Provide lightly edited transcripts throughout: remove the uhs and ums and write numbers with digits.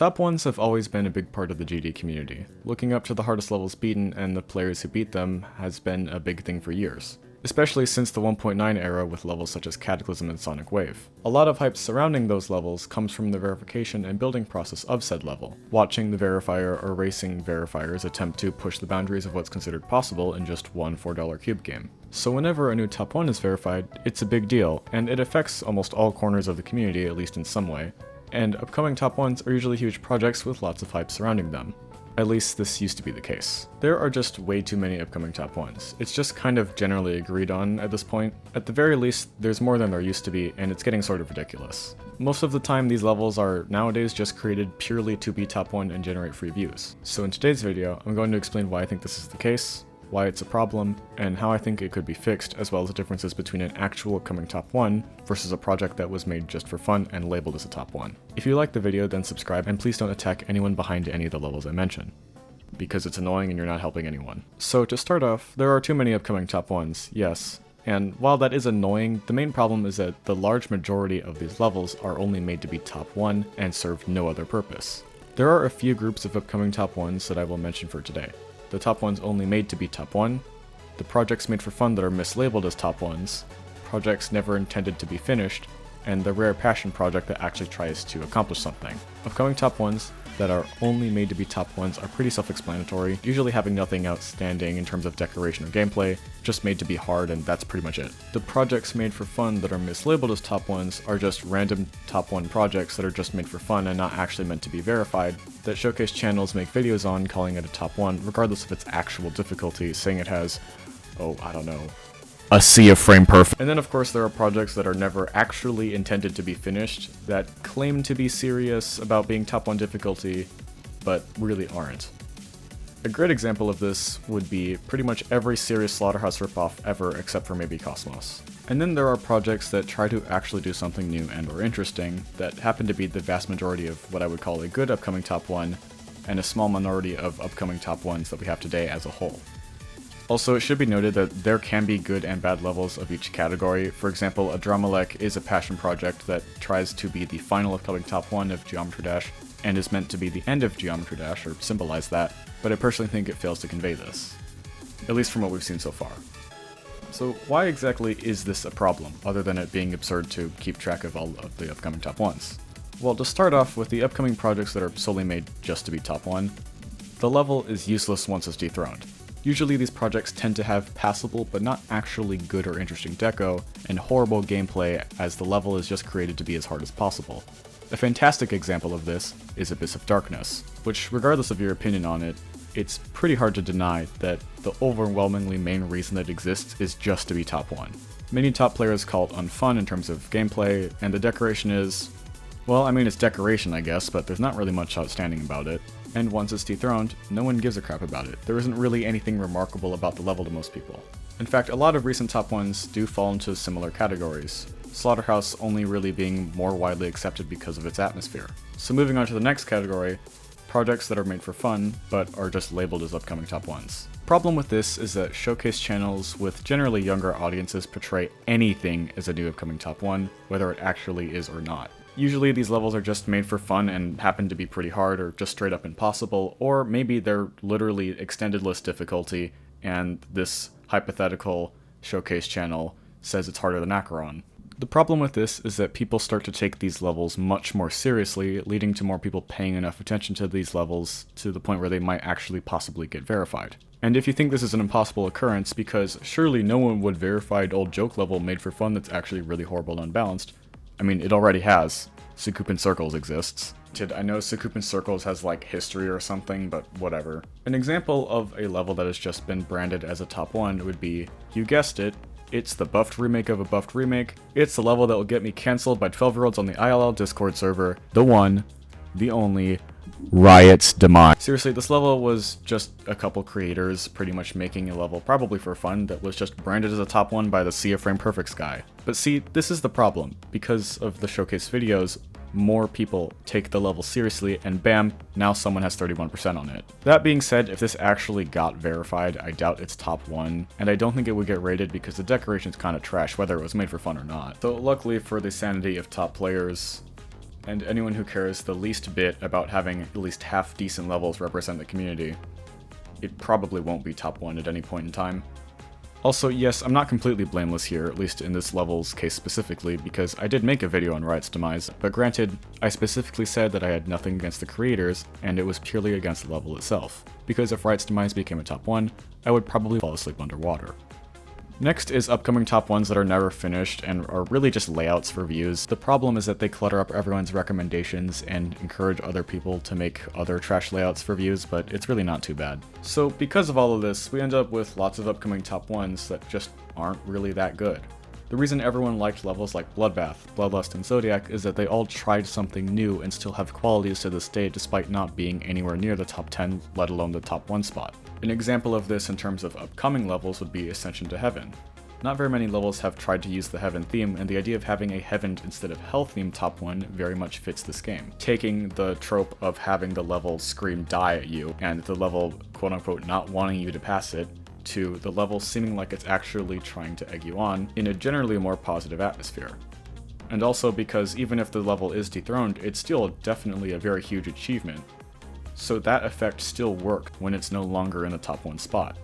Top 1s have always been a big part of the GD community. Looking up to the hardest levels beaten and the players who beat them has been a big thing for years, especially since the 1.9 era with levels such as Cataclysm and Sonic Wave. A lot of hype surrounding those levels comes from the verification and building process of said level, watching the verifier or racing verifiers attempt to push the boundaries of what's considered possible in just one $4 cube game. So whenever a new top 1 is verified, it's a big deal, and it affects almost all corners of the community, at least in some way, and upcoming top 1s are usually huge projects with lots of hype surrounding them. At least this used to be the case. There are just way too many upcoming top 1s. It's just kind of generally agreed on at this point. At the very least, there's more than there used to be, and it's getting sort of ridiculous. Most of the time, these levels are nowadays just created purely to be top 1 and generate free views. So in today's video, I'm going to explain why I think this is the case, why it's a problem, and how I think it could be fixed, as well as the differences between an actual upcoming top 1 versus a project that was made just for fun and labeled as a top 1. If you like the video, then subscribe, and please don't attack anyone behind any of the levels I mention, because it's annoying and you're not helping anyone. So to start off, there are too many upcoming top 1s, yes, and while that is annoying, the main problem is that the large majority of these levels are only made to be top 1 and serve no other purpose. There are a few groups of upcoming top 1s that I will mention for today. The top 1s only made to be top 1, the projects made for fun that are mislabeled as top 1s, projects never intended to be finished, and the rare passion project that actually tries to accomplish something. Upcoming top 1s that are only made to be top 1s are pretty self-explanatory, usually having nothing outstanding in terms of decoration or gameplay, just made to be hard, and that's pretty much it. The projects made for fun that are mislabeled as top 1s are just random top 1 projects that are just made for fun and not actually meant to be verified, that showcase channels make videos on calling it a top 1 regardless of its actual difficulty, saying it has, oh, I don't know, a sea of frame perfect. And then of course there are projects that are never actually intended to be finished, that claim to be serious about being top 1 difficulty, but really aren't. A great example of this would be pretty much every serious Slaughterhouse ripoff ever except for maybe Cosmos. And then there are projects that try to actually do something new and or interesting, that happen to be the vast majority of what I would call a good upcoming top 1, and a small minority of upcoming top 1s that we have today as a whole. Also, it should be noted that there can be good and bad levels of each category. For example, a Dramalek is a passion project that tries to be the final upcoming top 1 of Geometry Dash, and is meant to be the end of Geometry Dash, or symbolize that, but I personally think it fails to convey this, at least from what we've seen so far. So why exactly is this a problem, other than it being absurd to keep track of all of the upcoming top 1s? Well, to start off with the upcoming projects that are solely made just to be top 1, the level is useless once it's dethroned. Usually these projects tend to have passable but not actually good or interesting deco, and horrible gameplay as the level is just created to be as hard as possible. A fantastic example of this is Abyss of Darkness, which regardless of your opinion on it, it's pretty hard to deny that the overwhelmingly main reason that it exists is just to be top 1. Many top players call it unfun in terms of gameplay, and the decoration is, well, I mean it's decoration I guess, but there's not really much outstanding about it. And once it's dethroned, no one gives a crap about it. There isn't really anything remarkable about the level to most people. In fact, a lot of recent top 1s do fall into similar categories, Slaughterhouse only really being more widely accepted because of its atmosphere. So moving on to the next category, projects that are made for fun, but are just labeled as upcoming top 1s. Problem with this is that showcase channels with generally younger audiences portray anything as a new upcoming top 1, whether it actually is or not. Usually these levels are just made for fun and happen to be pretty hard or just straight up impossible, or maybe they're literally extended list difficulty and this hypothetical showcase channel says it's harder than Acheron. The problem with this is that people start to take these levels much more seriously, leading to more people paying enough attention to these levels to the point where they might actually possibly get verified. And if you think this is an impossible occurrence, because surely no one would verify an old joke level made for fun that's actually really horrible and unbalanced, I mean, it already has. Sakupin Circles exists. I know Sakupin Circles has like history or something, but whatever. An example of a level that has just been branded as a top 1 would be, you guessed it, it's the buffed remake of a buffed remake. It's the level that will get me cancelled by 12-year-olds on the ILL Discord server. The one, the only, Riot's Demise. Seriously, this level was just a couple creators pretty much making a level, probably for fun, that was just branded as a top 1 by the Sea of Frame Perfects guy. But see, this is the problem. Because of the showcase videos, more people take the level seriously, and bam, now someone has 31% on it. That being said, if this actually got verified, I doubt it's top 1, and I don't think it would get rated because the decoration's kinda trash, whether it was made for fun or not. So luckily for the sanity of top players, and anyone who cares the least bit about having at least half decent levels represent the community, it probably won't be top 1 at any point in time. Also, yes, I'm not completely blameless here, at least in this level's case specifically, because I did make a video on Riot's demise, but granted, I specifically said that I had nothing against the creators, and it was purely against the level itself, because if Riot's demise became a top 1, I would probably fall asleep underwater. Next is upcoming top 1s that are never finished and are really just layouts for views. The problem is that they clutter up everyone's recommendations and encourage other people to make other trash layouts for views, but it's really not too bad. So because of all of this, we end up with lots of upcoming top 1s that just aren't really that good. The reason everyone liked levels like Bloodbath, Bloodlust, and Zodiac is that they all tried something new and still have qualities to this day despite not being anywhere near the top 10, let alone the top 1 spot. An example of this in terms of upcoming levels would be Ascension to Heaven. Not very many levels have tried to use the Heaven theme, and the idea of having a Heaven instead of Hell theme top 1 very much fits this game. Taking the trope of having the level scream die at you, and the level quote-unquote not wanting you to pass it, to the level seeming like it's actually trying to egg you on in a generally more positive atmosphere. And also because even if the level is dethroned, it's still definitely a very huge achievement, so that effect still works when it's no longer in the top 1 spot.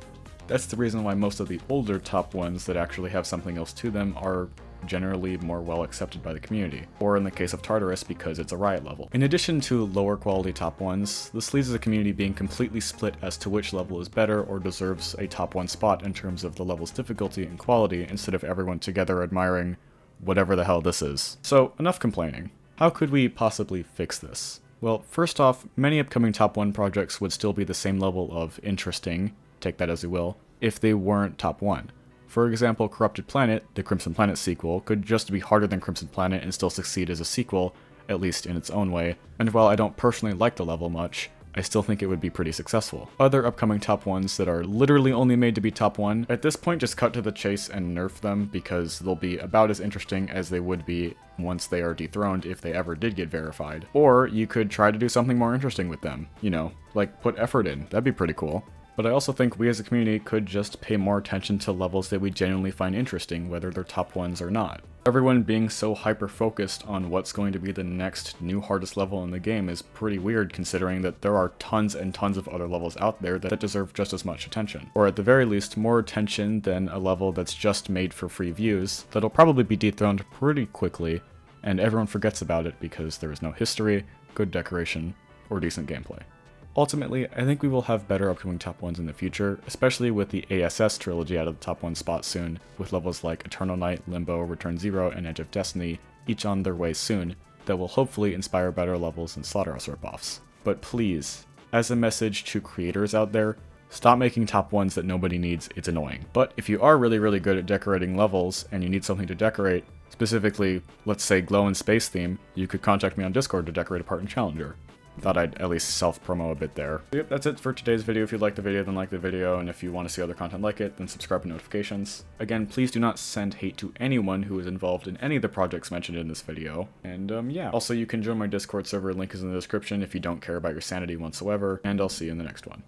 That's the reason why most of the older top 1s that actually have something else to them are generally more well accepted by the community, or in the case of Tartarus because it's a Riot level. In addition to lower quality top 1s, this leaves the community being completely split as to which level is better or deserves a top 1 spot in terms of the level's difficulty and quality, instead of everyone together admiring whatever the hell this is. So enough complaining. How could we possibly fix this? Well, first off, many upcoming top 1 projects would still be the same level of interesting, take that as you will, if they weren't top 1. For example, Corrupted Planet, the Crimson Planet sequel, could just be harder than Crimson Planet and still succeed as a sequel, at least in its own way, and while I don't personally like the level much, I still think it would be pretty successful. Other upcoming top 1s that are literally only made to be top 1, at this point just cut to the chase and nerf them because they'll be about as interesting as they would be once they are dethroned if they ever did get verified. Or you could try to do something more interesting with them, you know, like put effort in, that'd be pretty cool. But I also think we as a community could just pay more attention to levels that we genuinely find interesting, whether they're top 1s or not. Everyone being so hyper-focused on what's going to be the next new hardest level in the game is pretty weird, considering that there are tons and tons of other levels out there that deserve just as much attention. Or at the very least, more attention than a level that's just made for free views, that'll probably be dethroned pretty quickly, and everyone forgets about it because there is no history, good decoration, or decent gameplay. Ultimately, I think we will have better upcoming top 1s in the future, especially with the ASS trilogy out of the top 1 spot soon, with levels like Eternal Night, Limbo, Return Zero, and Edge of Destiny, each on their way soon, that will hopefully inspire better levels than Slaughterhouse ripoffs. But please, as a message to creators out there, stop making top 1s that nobody needs, it's annoying. But if you are really good at decorating levels, and you need something to decorate, specifically, let's say Glow and Space theme, you could contact me on Discord to decorate a part in Challenger. Thought I'd at least self-promo a bit there. Yep, that's it for today's video. If you liked the video, then like the video, and if you want to see other content like it, then subscribe and notifications. Again, please do not send hate to anyone who is involved in any of the projects mentioned in this video. And yeah, also you can join my Discord server, link is in the description if you don't care about your sanity whatsoever, and I'll see you in the next one.